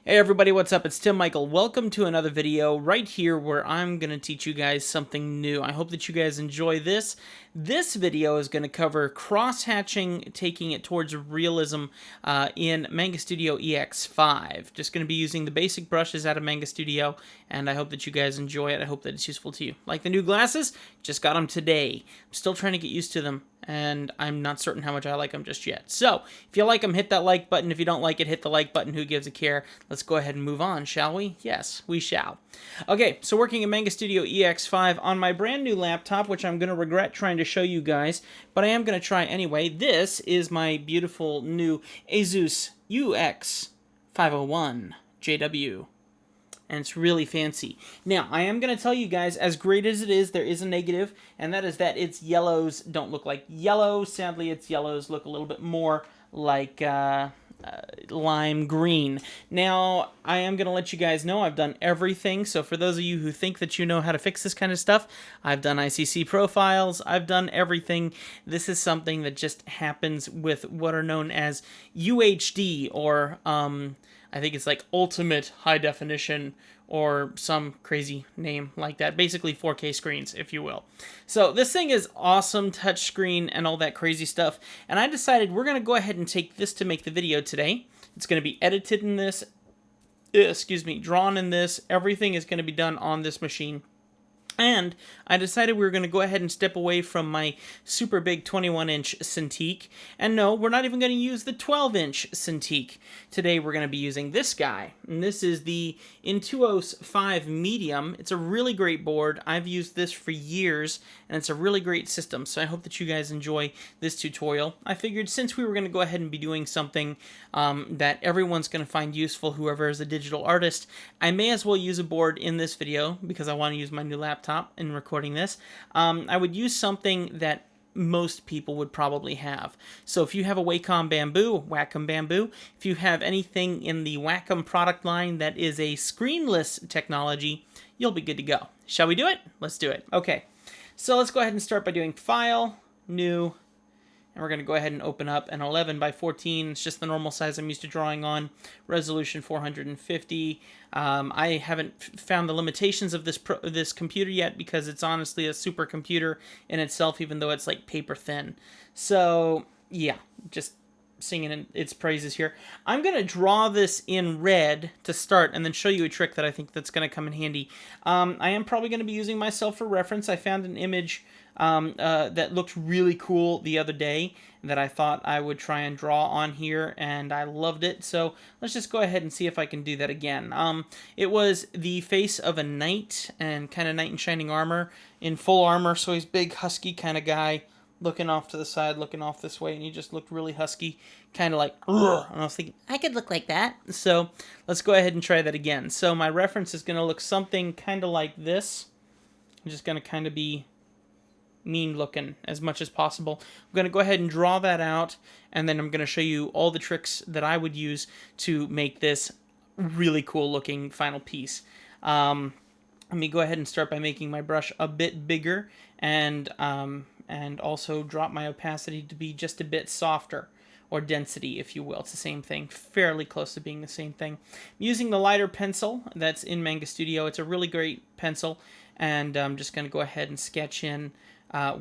Hey everybody, what's up? It's Tim Michael. Welcome to another video right here where I'm going to teach you guys something new. I hope that you guys enjoy this. This video is going to cover cross-hatching, taking it towards realism in Manga Studio EX5. Just going to be using the basic brushes out of Manga Studio, and I hope that you guys enjoy it. I hope that it's useful to you. Like the new glasses, just got them today. I'm still trying to get used to them, and I'm not certain how much I like them just yet. So, if you like them, hit that like button. If you don't like it, hit the like button. Who gives a care? Let's go ahead and move on, shall we? Yes, we shall. Okay, so working in Manga Studio EX5 on my brand new laptop, which I'm going to regret trying to show you guys, but I am going to try anyway. This is my beautiful new Asus UX 501 JW. And it's really fancy. Now, I am going to tell you guys, as great as it is, there is a negative, and that is that its yellows don't look like yellow. Sadly, its yellows look a little bit more like lime green. Now, I am going to let you guys know I've done everything, so for those of you who think that you know how to fix this kind of stuff, I've done ICC profiles, I've done everything. This is something that just happens with what are known as UHD, or I think it's like ultimate high definition or some crazy name like that. Basically 4K screens, if you will. So this thing is awesome, touchscreen and all that crazy stuff. And I decided we're going to go ahead and take this to make the video today. It's going to be edited in this, drawn in this. Everything is going to be done on this machine. And I decided we were going to go ahead and step away from my super big 21-inch Cintiq. And no, we're not even going to use the 12-inch Cintiq. Today we're going to be using this guy. And this is the Intuos 5 Medium. It's a really great board. I've used this for years, and it's a really great system. So I hope that you guys enjoy this tutorial. I figured since we were going to go ahead and be doing something that everyone's going to find useful, whoever is a digital artist, I may as well use a board in this video because I want to use my new laptop in recording this. I would use something that most people would probably have. So if you have a Wacom Bamboo, if you have anything in the Wacom product line that is a screenless technology, you'll be good to go. Shall we do it? Let's do it. Okay, so let's go ahead and start by doing File, New, and we're going to go ahead and open up an 11 by 14. It's just the normal size I'm used to drawing on. Resolution 450. I haven't found the limitations of this computer yet because it's honestly a supercomputer in itself, even though it's like paper thin. So yeah, just singing its praises here. I'm going to draw this in red to start and then show you a trick that I think that's going to come in handy. I am probably going to be using myself for reference. I found an image that looked really cool the other day that I thought I would try and draw on here, and I loved it. So let's just go ahead and see if I can do that again. It was the face of a knight, and kind of knight in shining armor, in full armor, so he's big, husky kind of guy, looking off to the side, looking off this way, and he just looked really husky, kind of like, ugh. And I was thinking, I could look like that. So let's go ahead and try that again. So my reference is going to look something kind of like this. I'm just going to kind of be mean looking as much as possible. I'm going to go ahead and draw that out, and then I'm going to show you all the tricks that I would use to make this really cool looking final piece. Let me go ahead and start by making my brush a bit bigger, and also drop my opacity to be just a bit softer, or density, if you will. It's the same thing, fairly close to being the same thing. I'm using the lighter pencil that's in Manga Studio. It's a really great pencil, and I'm just going to go ahead and sketch in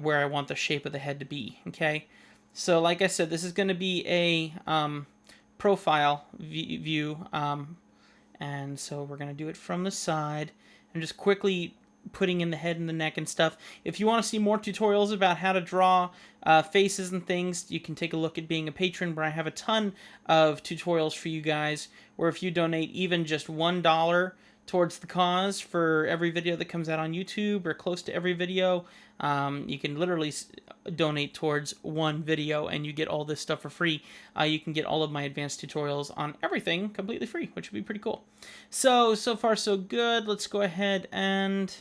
where I want the shape of the head to be, okay? So like I said, this is going to be a profile view, and so we're going to do it from the side. I'm just quickly putting in the head and the neck and stuff. If you want to see more tutorials about how to draw faces and things, you can take a look at being a patron, where I have a ton of tutorials for you guys, where if you donate even just $1 towards the cause for every video that comes out on YouTube, or close to every video, you can literally donate towards one video and you get all this stuff for free. You can get all of my advanced tutorials on everything completely free, which would be pretty cool. So far so good. Let's go ahead and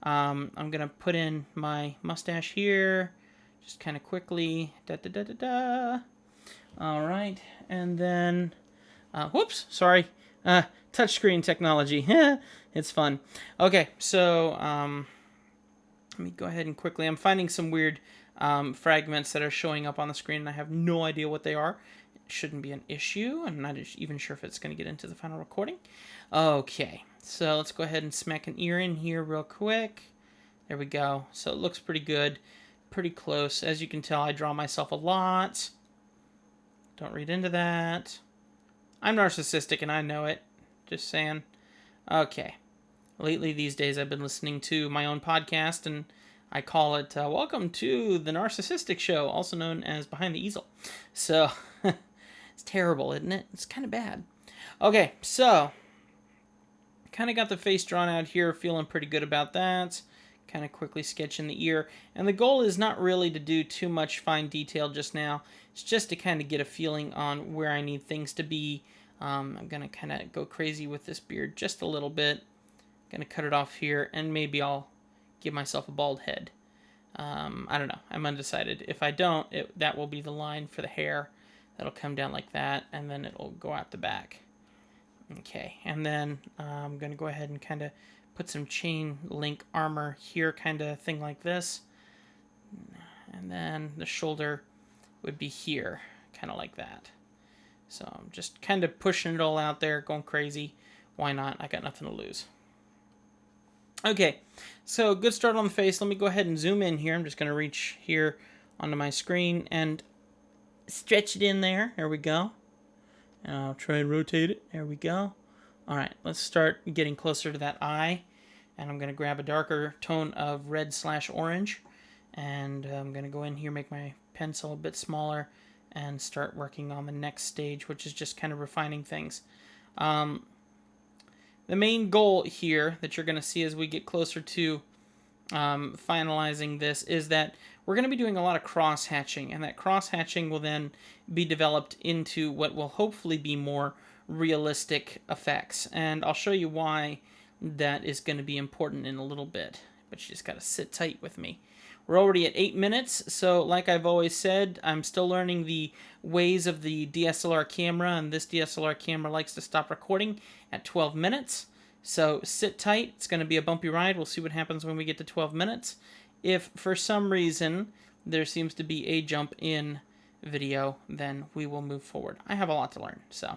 I'm going to put in my mustache here, just kind of quickly. All right, and then, whoops, sorry. Touchscreen technology. It's fun. Okay, so let me go ahead and quickly. I'm finding some weird fragments that are showing up on the screen, and I have no idea what they are. shouldn't be an issue. I'm not even sure if it's going to get into the final recording. Okay, so let's go ahead and smack an ear in here real quick. There we go. So it looks pretty good, pretty close. As you can tell, I draw myself a lot. Don't read into that. I'm narcissistic and I know it. Just saying. Okay. Lately, these days, I've been listening to my own podcast, and I call it Welcome to the Narcissistic Show, also known as Behind the Easel. So, it's terrible, isn't it? It's kind of bad. Okay, so, kind of got the face drawn out here, feeling pretty good about that. Kind of quickly sketching the ear. And the goal is not really to do too much fine detail just now. It's just to kind of get a feeling on where I need things to be. I'm going to kind of go crazy with this beard just a little bit. Going to cut it off here, and maybe I'll give myself a bald head. I don't know. I'm undecided. If I don't, that will be the line for the hair. That'll come down like that, and then it'll go out the back. Okay, and then I'm going to go ahead and kind of put some chain link armor here, kind of thing like this. And then the shoulder would be here, kind of like that. So I'm just kind of pushing it all out there, going crazy. Why not? I got nothing to lose. Okay, so good start on the face. Let me go ahead and zoom in here. I'm just going to reach here onto my screen and stretch it in there. There we go. And I'll try and rotate it. There we go. All right, let's start getting closer to that eye. And I'm going to grab a darker tone of red/orange. And I'm going to go in here, make my pencil a bit smaller, and start working on the next stage, which is just kind of refining things. The main goal here that you're going to see as we get closer to finalizing this is that we're going to be doing a lot of cross-hatching, and that cross-hatching will then be developed into what will hopefully be more realistic effects. And I'll show you why that is going to be important in a little bit, but you just got to sit tight with me. We're already at 8 minutes, so like I've always said, I'm still learning the ways of the DSLR camera, and this DSLR camera likes to stop recording at 12 minutes. So sit tight. It's going to be a bumpy ride. We'll see what happens when we get to 12 minutes. If for some reason there seems to be a jump in video, then we will move forward. I have a lot to learn, so.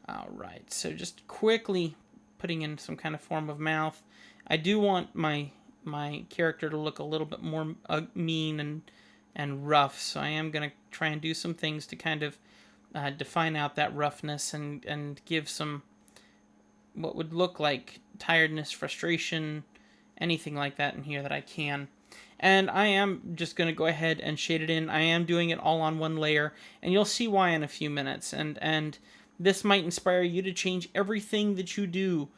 All right, so just quickly putting in some kind of form of mouth. I do want my character to look a little bit more mean and rough, so I am going to try and do some things to kind of define out that roughness and give some what would look like tiredness, frustration, anything like that in here that I can. And I am just going to go ahead and shade it in. I am doing it all on one layer, and you'll see why in a few minutes. And this might inspire you to change everything that you do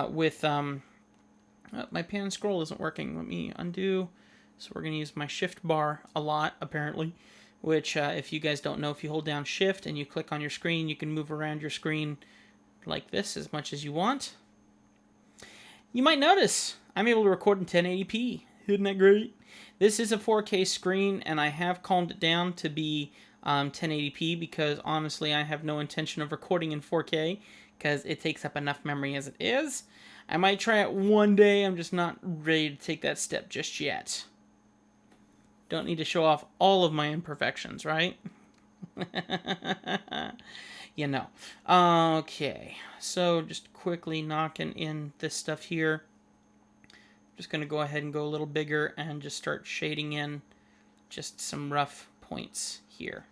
with... my pan and scroll isn't working. Let me undo. So we're going to use my shift bar a lot, apparently, which if you guys don't know, if you hold down shift and you click on your screen, you can move around your screen like this as much as you want. You might notice I'm able to record in 1080p. Isn't that great? This is a 4K screen, and I have calmed it down to be 1080p because, honestly, I have no intention of recording in 4K because it takes up enough memory as it is. I might try it one day. I'm just not ready to take that step just yet. Don't need to show off all of my imperfections, right? You know. Okay, so just quickly knocking in this stuff here. Just going to go ahead and go a little bigger and just start shading in just some rough points here.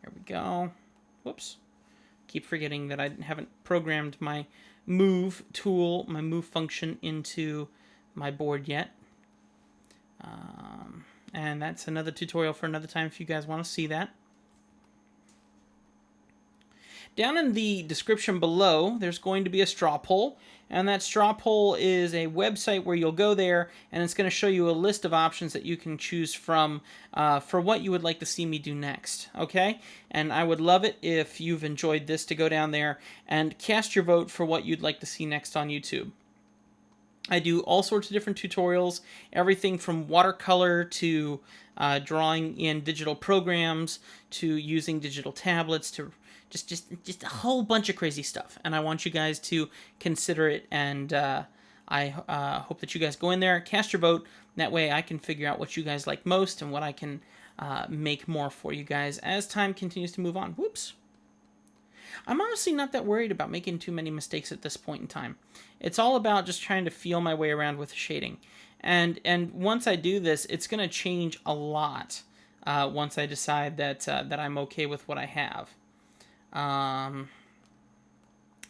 There we go. Whoops. Keep forgetting that I haven't programmed my move tool, my move function into my board yet. And that's another tutorial for another time if you guys want to see that. Down in the description below, there's going to be a straw poll, and that straw poll is a website where you'll go there, and it's going to show you a list of options that you can choose from for what you would like to see me do next, okay? And I would love it if you've enjoyed this to go down there and cast your vote for what you'd like to see next on YouTube. I do all sorts of different tutorials, everything from watercolor to drawing in digital programs to using digital tablets to just a whole bunch of crazy stuff. And I want you guys to consider it and I hope that you guys go in there, cast your vote. That way I can figure out what you guys like most and what I can make more for you guys as time continues to move on. Whoops. I'm honestly not that worried about making too many mistakes at this point in time. It's all about just trying to feel my way around with the shading. And once I do this, it's going to change a lot once I decide that, that I'm okay with what I have.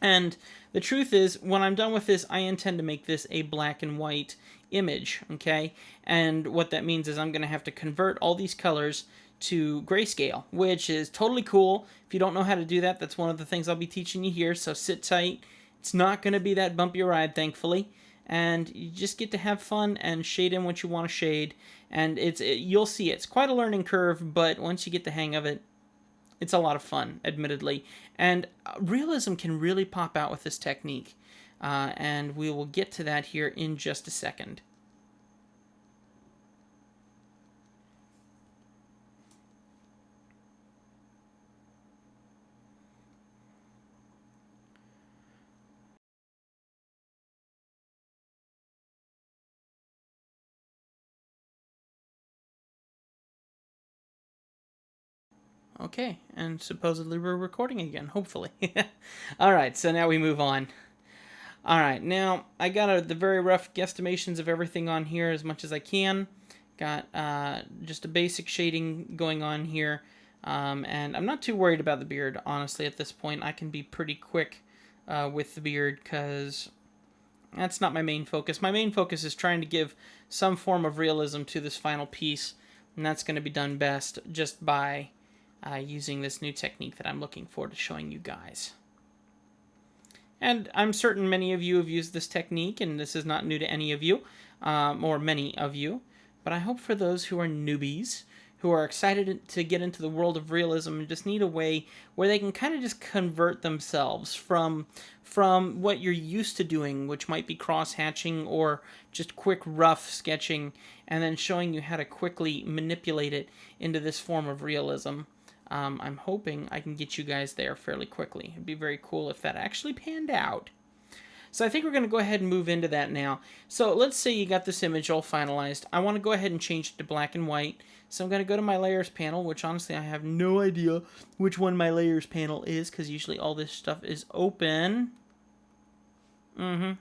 And the truth is, when I'm done with this, I intend to make this a black and white image, okay? And what that means is I'm going to have to convert all these colors to grayscale, which is totally cool. If you don't know how to do that, that's one of the things I'll be teaching you here, so sit tight. It's not going to be that bumpy ride, thankfully. And you just get to have fun and shade in what you want to shade. And you'll see it's quite a learning curve, but once you get the hang of it, it's a lot of fun, admittedly. And realism can really pop out with this technique. And we will get to that here in just a second. Okay, and supposedly we're recording again, hopefully. Alright, so now we move on. Alright, now I got the very rough guesstimations of everything on here as much as I can. Got just a basic shading going on here. And I'm not too worried about the beard, honestly, at this point. I can be pretty quick with the beard because that's not my main focus. My main focus is trying to give some form of realism to this final piece, and that's going to be done best just by using this new technique that I'm looking forward to showing you guys. And I'm certain many of you have used this technique, and this is not new to any of you, or many of you, but I hope for those who are newbies, who are excited to get into the world of realism and just need a way where they can kind of just convert themselves from what you're used to doing, which might be cross-hatching or just quick rough sketching, and then showing you how to quickly manipulate it into this form of realism. I'm hoping I can get you guys there fairly quickly. It'd be very cool if that actually panned out. So I think we're going to go ahead and move into that now. So let's say you got this image all finalized. I want to go ahead and change it to black and white. So I'm going to go to my layers panel, which honestly I have no idea which one my layers panel is, because usually all this stuff is open. None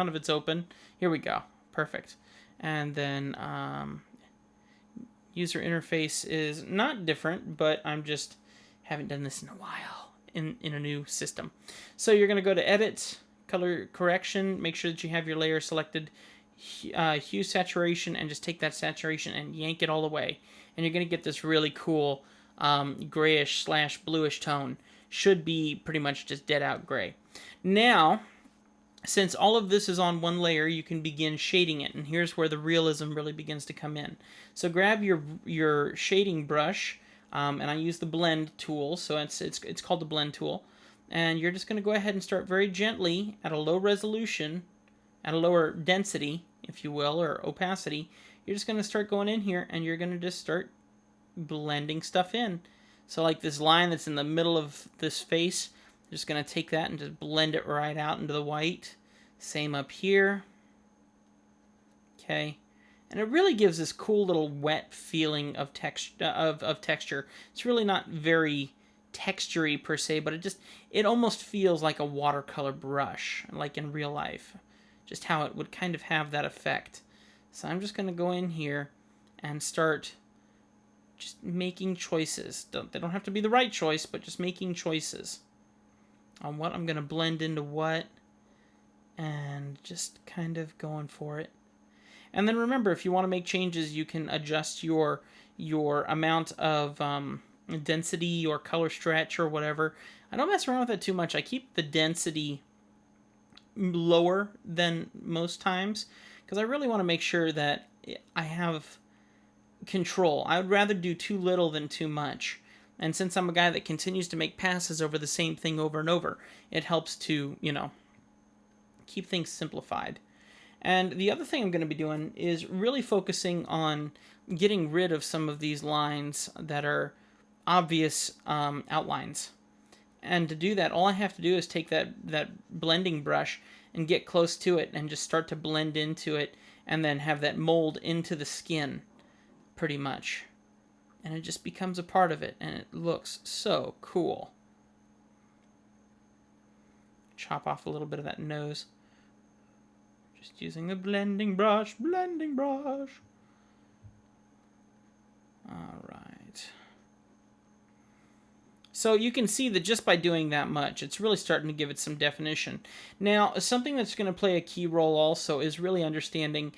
of it's open. Here we go. Perfect. And then user interface is not different, but I'm just haven't done this in a while in a new system. So you're going to go to Edit, Color Correction, make sure that you have your layer selected, Hue Saturation, and just take that saturation and yank it all away. And you're going to get this really cool grayish / bluish tone. Should be pretty much just dead out gray. Now, since all of this is on one layer, you can begin shading it, and here's where the realism really begins to come in. So grab your shading brush, and I use the blend tool, so it's called the blend tool, and you're just going to go ahead and start very gently at a low resolution, at a lower density, if you will, or opacity. You're just going to start going in here, and you're going to just start blending stuff in. So like this line that's in the middle of this face, just going to take that and just blend it right out into the white. Same up here. Okay. And it really gives this cool little wet feeling of texture. It's really not very textury per se, but it almost feels like a watercolor brush, like in real life. Just how it would kind of have that effect. So I'm just going to go in here and start just making choices. They don't have to be the right choice, but just making choices on what I'm going to blend into what, and just kind of going for it. And then remember, if you want to make changes, you can adjust your amount of density or color stretch or whatever. I don't mess around with it too much. I keep the density lower than most times because I really want to make sure that I have control. I would rather do too little than too much. And since I'm a guy that continues to make passes over the same thing over and over, it helps to, keep things simplified. And the other thing I'm going to be doing is really focusing on getting rid of some of these lines that are obvious outlines. And to do that, all I have to do is take that blending brush and get close to it and just start to blend into it, and then have that mold into the skin, pretty much. And it just becomes a part of it, and it looks so cool. Chop off a little bit of that nose. Just using the blending brush, blending brush. All right. So you can see that just by doing that much, it's really starting to give it some definition. Now, something that's going to play a key role also is really understanding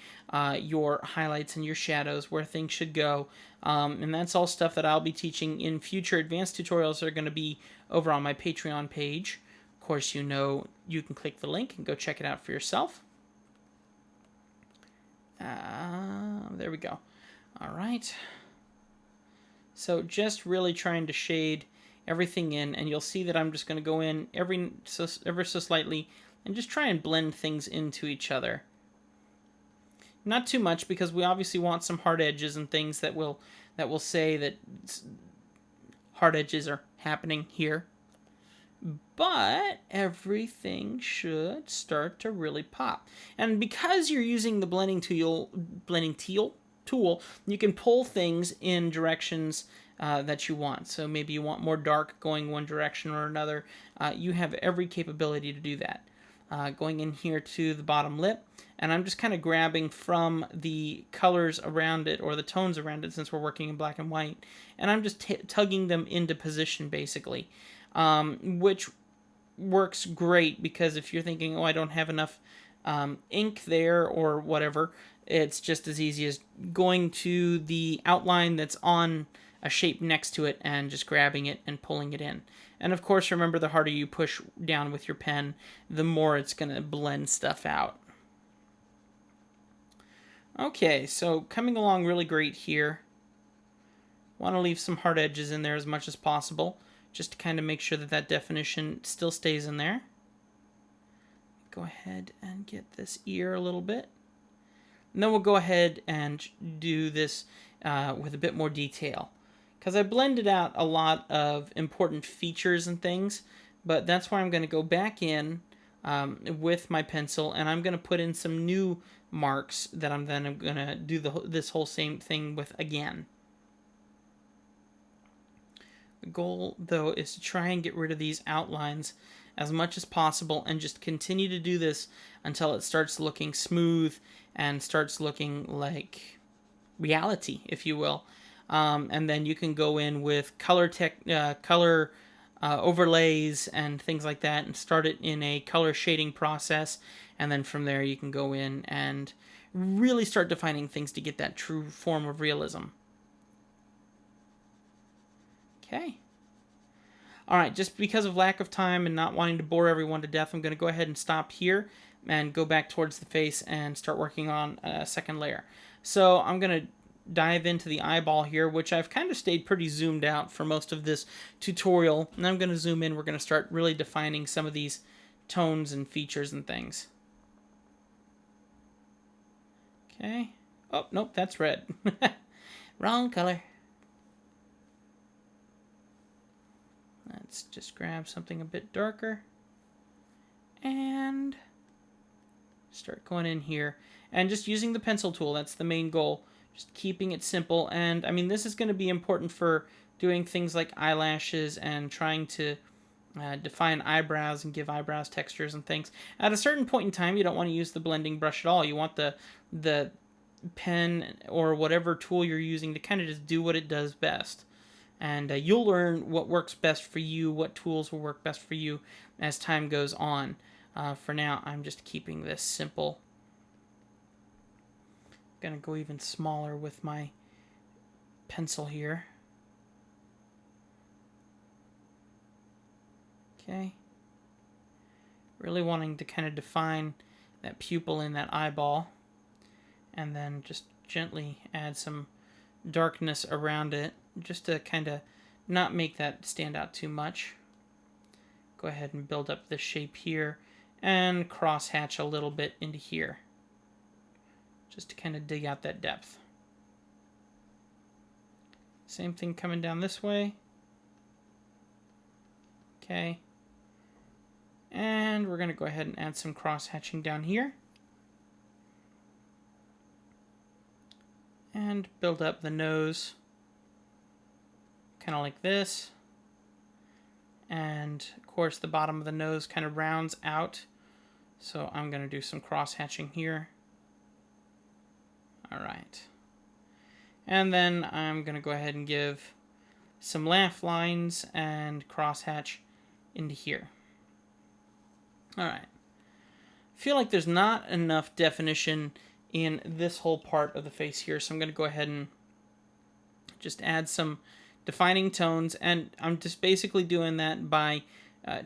your highlights and your shadows, where things should go. And that's all stuff that I'll be teaching in future advanced tutorials that are going to be over on my Patreon page. Of course, you know you can click the link and go check it out for yourself. There we go. All right. So just really trying to shade everything in, and you'll see that I'm just going to go in ever so slightly and just try and blend things into each other. Not too much, because we obviously want some hard edges and things that will say that hard edges are happening here. But everything should start to really pop. And because you're using the blending tool, you can pull things in directions that you want. So maybe you want more dark going one direction or another. You have every capability to do that. Going in here to the bottom lip, and I'm just kind of grabbing from the colors around it, or the tones around it, since we're working in black and white, and I'm just tugging them into position, basically, which works great, because if you're thinking, oh, I don't have enough ink there or whatever, it's just as easy as going to the outline that's on a shape next to it and just grabbing it and pulling it in. And of course, remember, the harder you push down with your pen, the more it's going to blend stuff out. Okay, so coming along really great here. Want to leave some hard edges in there as much as possible, just to kind of make sure that that definition still stays in there. Go ahead and get this ear a little bit. And then we'll go ahead and do this with a bit more detail, because I blended out a lot of important features and things, but that's why I'm going to go back in with my pencil, and I'm going to put in some new marks that I'm then going to do this whole same thing with again. The goal, though, is to try and get rid of these outlines as much as possible, and just continue to do this until it starts looking smooth and starts looking like reality, if you will. And then you can go in with color overlays and things like that, and start it in a color shading process. And then from there, you can go in and really start defining things to get that true form of realism. Okay. All right, just because of lack of time and not wanting to bore everyone to death, I'm going to go ahead and stop here and go back towards the face and start working on a second layer. So I'm going to dive into the eyeball here, which I've kind of stayed pretty zoomed out for most of this tutorial. And I'm going to zoom in. We're going to start really defining some of these tones and features and things. Okay. Oh, nope, that's red. Wrong color. Let's just grab something a bit darker and start going in here. And just using the pencil tool, that's the main goal. Just keeping it simple. And I mean, this is going to be important for doing things like eyelashes and trying to define eyebrows and give eyebrows textures and things. At a certain point in time, you don't want to use the blending brush at all. You want the pen or whatever tool you're using to kind of just do what it does best. And you'll learn what works best for you, what tools will work best for you as time goes on. For now, I'm just keeping this simple. I'm going to go even smaller with my pencil here. Okay. Really wanting to kind of define that pupil in that eyeball. And then just gently add some darkness around it, just to kind of not make that stand out too much. Go ahead and build up this shape here and cross hatch a little bit into here, just to kind of dig out that depth. Same thing coming down this way. Okay. And we're going to go ahead and add some cross-hatching down here. And build up the nose, kind of like this. And, of course, the bottom of the nose kind of rounds out. So I'm going to do some cross-hatching here. All right. And then I'm going to go ahead and give some laugh lines and cross-hatch into here. All right. I feel like there's not enough definition in this whole part of the face here, so I'm going to go ahead and just add some defining tones, and I'm just basically doing that by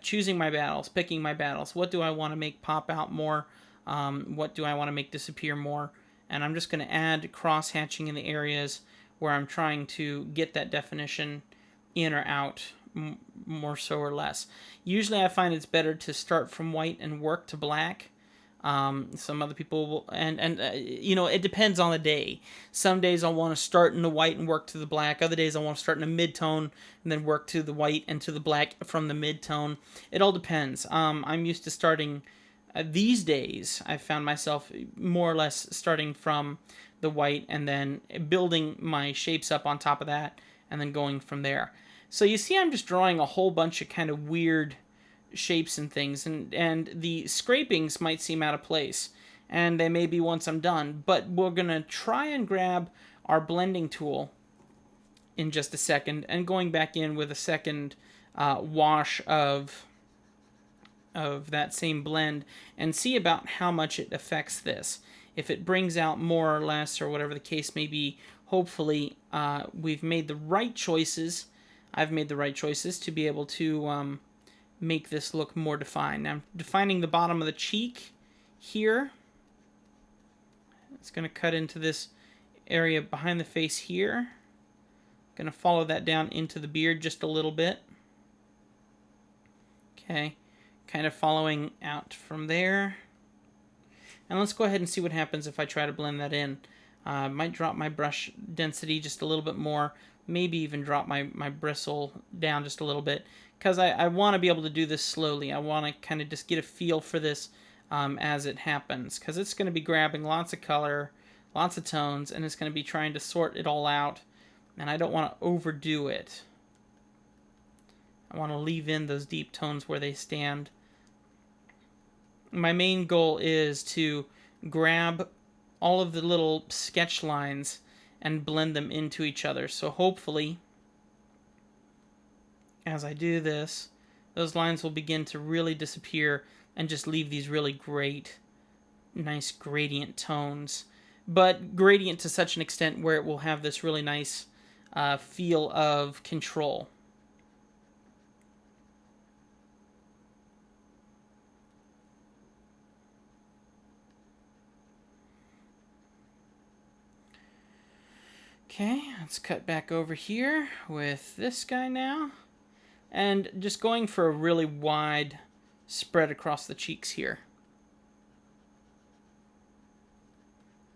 choosing my battles, picking my battles. What do I want to make pop out more? What do I want to make disappear more? And I'm just going to add cross-hatching in the areas where I'm trying to get that definition in or out, more so or less. Usually I find it's better to start from white and work to black. Some other people will, you know, it depends on the day. Some days I'll want to start in the white and work to the black. Other days I want to start in a mid-tone and then work to the white and to the black from the mid-tone. It all depends. I'm used to starting, these days I found myself more or less starting from the white and then building my shapes up on top of that and then going from there. So you see I'm just drawing a whole bunch of kind of weird shapes and things, and the scrapings might seem out of place, and they may be once I'm done, but we're gonna try and grab our blending tool in just a second and going back in with a second wash of that same blend and see about how much it affects this. If it brings out more or less or whatever the case may be, hopefully we've made the right choices. I've made the right choices to be able to make this look more defined. Now I'm defining the bottom of the cheek here. It's going to cut into this area behind the face here. Going to follow that down into the beard just a little bit. Okay, kind of following out from there. And let's go ahead and see what happens if I try to blend that in. Might drop my brush density just a little bit more, maybe even drop my bristle down just a little bit, because I want to be able to do this slowly. I want to kind of just get a feel for this as it happens, because it's going to be grabbing lots of color, lots of tones, and it's going to be trying to sort it all out, and I don't want to overdo it. I want to leave in those deep tones where they stand. My main goal is to grab all of the little sketch lines and blend them into each other. So hopefully, as I do this, those lines will begin to really disappear and just leave these really great, nice gradient tones. But gradient to such an extent where it will have this really nice feel of control. Okay, let's cut back over here with this guy now. And just going for a really wide spread across the cheeks here.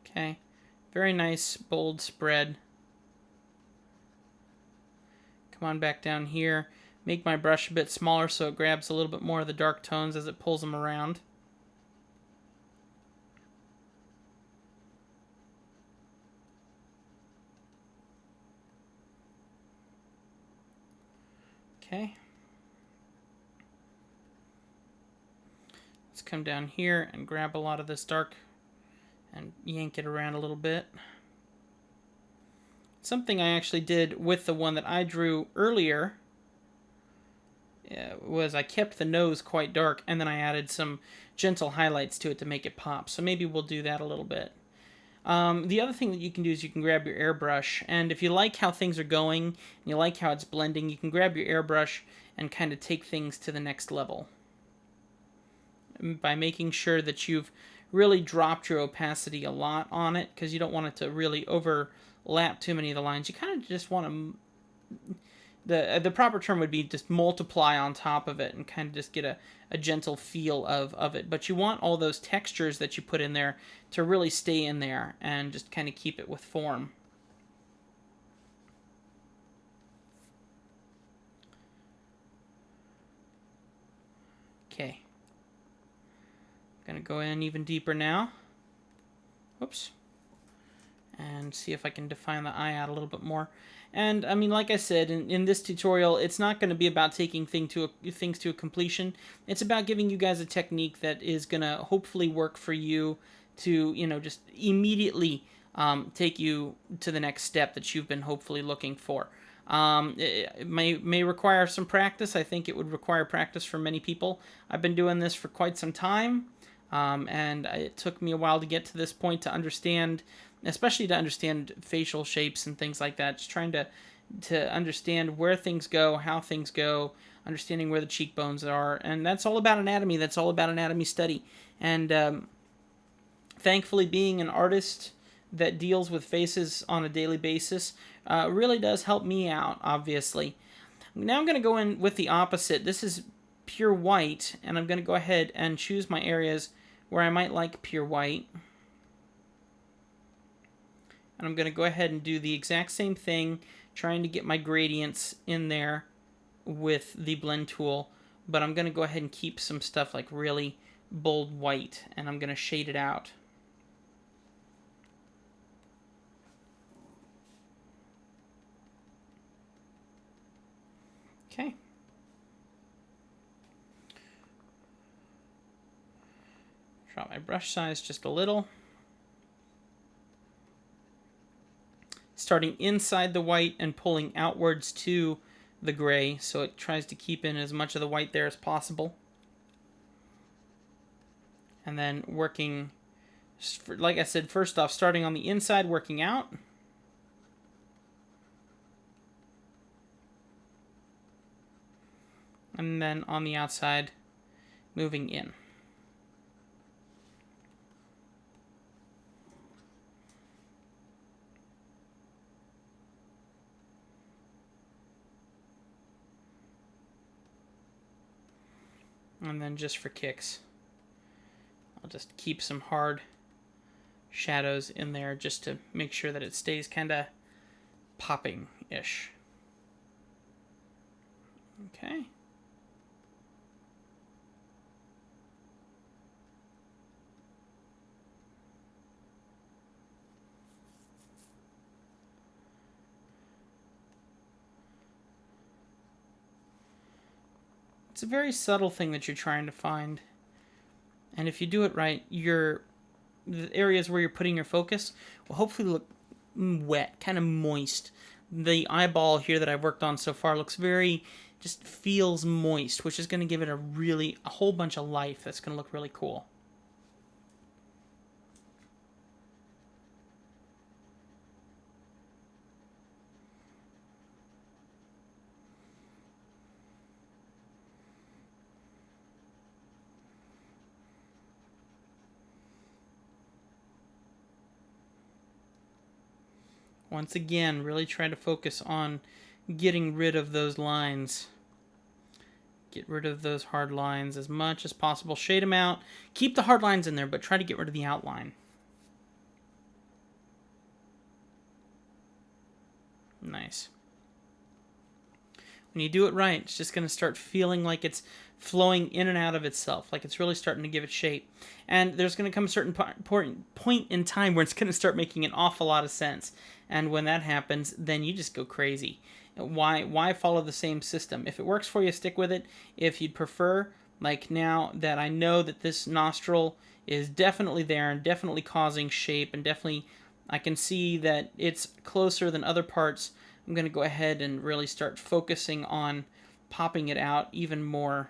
Okay, very nice, bold spread. Come on back down here. Make my brush a bit smaller so it grabs a little bit more of the dark tones as it pulls them around. Okay. Let's come down here and grab a lot of this dark and yank it around a little bit. Something I actually did with the one that I drew earlier was I kept the nose quite dark and then I added some gentle highlights to it to make it pop. So maybe we'll do that a little bit. The other thing that you can do is you can grab your airbrush, and if you like how things are going, and you like how it's blending, you can grab your airbrush and kind of take things to the next level. By making sure that you've really dropped your opacity a lot on it, because you don't want it to really overlap too many of the lines. You kind of just want to... The proper term would be just multiply on top of it and kind of just get a gentle feel of it. But you want all those textures that you put in there to really stay in there and just kind of keep it with form. Okay, Gonna go in even deeper now. Whoops. And see if I can define the eye out a little bit more. And, I mean, like I said, in this tutorial, it's not going to be about taking things to a completion. It's about giving you guys a technique that is going to hopefully work for you to, you know, just immediately take you to the next step that you've been hopefully looking for. It may require some practice. I think it would require practice for many people. I've been doing this for quite some time, and it took me a while to get to this point to understand, especially to understand facial shapes and things like that. Just trying to understand where things go, how things go, understanding where the cheekbones are, and that's all about anatomy. That's all about anatomy study. And thankfully, being an artist that deals with faces on a daily basis really does help me out, obviously. Now I'm going to go in with the opposite. This is pure white, and I'm going to go ahead and choose my areas where I might like pure white. And I'm going to go ahead and do the exact same thing, trying to get my gradients in there with the blend tool. But I'm going to go ahead and keep some stuff like really bold white, and I'm going to shade it out. Okay. Drop my brush size just a little. Starting inside the white and pulling outwards to the gray, so it tries to keep in as much of the white there as possible. And then working, like I said, first off, starting on the inside, working out. And then on the outside, moving in. And then just for kicks, I'll just keep some hard shadows in there just to make sure that it stays kind of popping-ish. Okay. It's a very subtle thing that you're trying to find. And if you do it right, the areas where you're putting your focus will hopefully look wet, kind of moist. The eyeball here that I've worked on so far looks just feels moist, which is going to give it a whole bunch of life that's going to look really cool. Once again, really try to focus on getting rid of those lines. Get rid of those hard lines as much as possible. Shade them out. Keep the hard lines in there, but try to get rid of the outline. Nice. When you do it right, it's just going to start feeling like it's flowing in and out of itself, like it's really starting to give it shape. And there's going to come a certain point in time where it's going to start making an awful lot of sense. And when that happens, then you just go crazy. Why follow the same system? If it works for you, stick with it. If you'd prefer, like now that I know that this nostril is definitely there and definitely causing shape, and definitely I can see that it's closer than other parts, I'm going to go ahead and really start focusing on popping it out even more.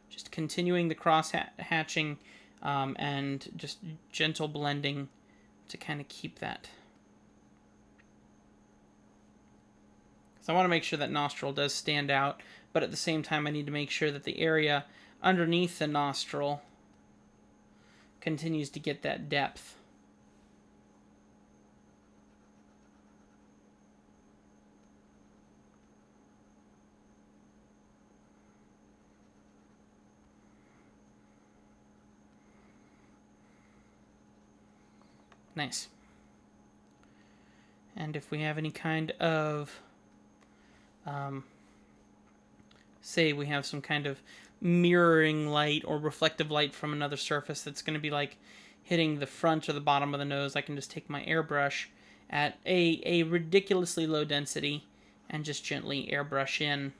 Just continuing the cross-hatching and just gentle blending to kind of keep that. So I want to make sure that nostril does stand out, but at the same time I need to make sure that the area underneath the nostril continues to get that depth. Nice. And if we have any kind of say we have some kind of mirroring light or reflective light from another surface that's going to be like hitting the front or the bottom of the nose, I can just take my airbrush at a ridiculously low density and just gently airbrush in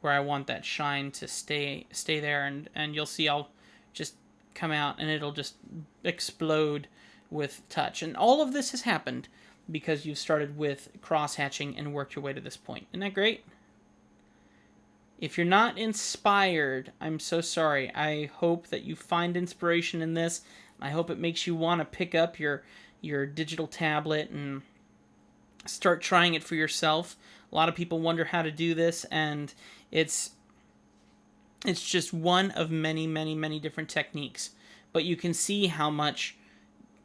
where I want that shine to stay there, and you'll see I'll just come out and it'll just explode with touch. And all of this has happened because you've started with cross-hatching and worked your way to this point. Isn't that great? If you're not inspired, I'm so sorry. I hope that you find inspiration in this. I hope it makes you want to pick up your digital tablet and start trying it for yourself. A lot of people wonder how to do this, and it's just one of many, many, many different techniques. But you can see how much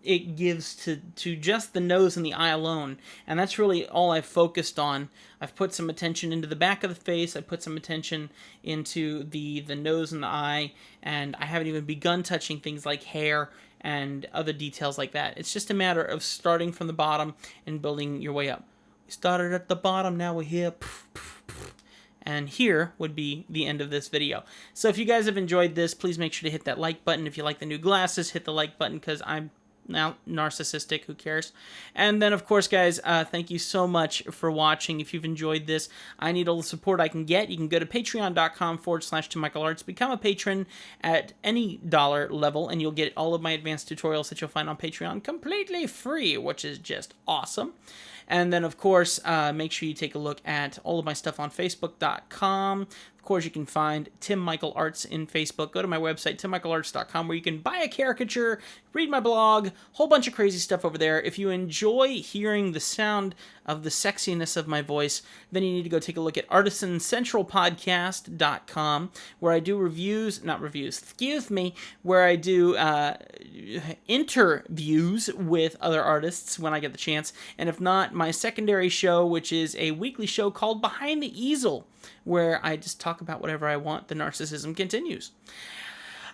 it gives to just the nose and the eye alone, and that's really all I've focused on. I've put some attention into the back of the face, I put some attention into the nose and the eye, and I haven't even begun touching things like hair and other details like that. It's just a matter of starting from the bottom and building your way up. We started at the bottom, now we're here. And here would be the end of this video. So if you guys have enjoyed this, please make sure to hit that like button. If you like the new glasses, hit the like button, because I'm now narcissistic, who cares? And then, of course, guys, thank you so much for watching. If you've enjoyed this, I need all the support I can get. You can go to patreon.com/TimMichaelArts, become a patron at any dollar level, and you'll get all of my advanced tutorials that you'll find on Patreon completely free, which is just awesome. And then, of course, make sure you take a look at all of my stuff on Facebook.com. Of course, you can find Tim Michael Arts in Facebook. Go to my website, timmichaelarts.com, where you can buy a caricature, read my blog, whole bunch of crazy stuff over there. If you enjoy hearing the sound of the sexiness of my voice, then you need to go take a look at artisancentralpodcast.com, where I do where I do interviews with other artists when I get the chance. And if not, my secondary show, which is a weekly show called Behind the Easel, where I just talk about whatever I want. The narcissism continues.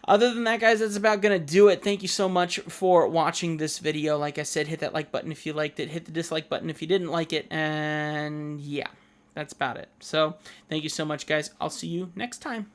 Other than that, guys, that's about going to do it. Thank you so much for watching this video. Like I said, hit that like button if you liked it. Hit the dislike button if you didn't like it. And yeah, that's about it. So thank you so much, guys. I'll see you next time.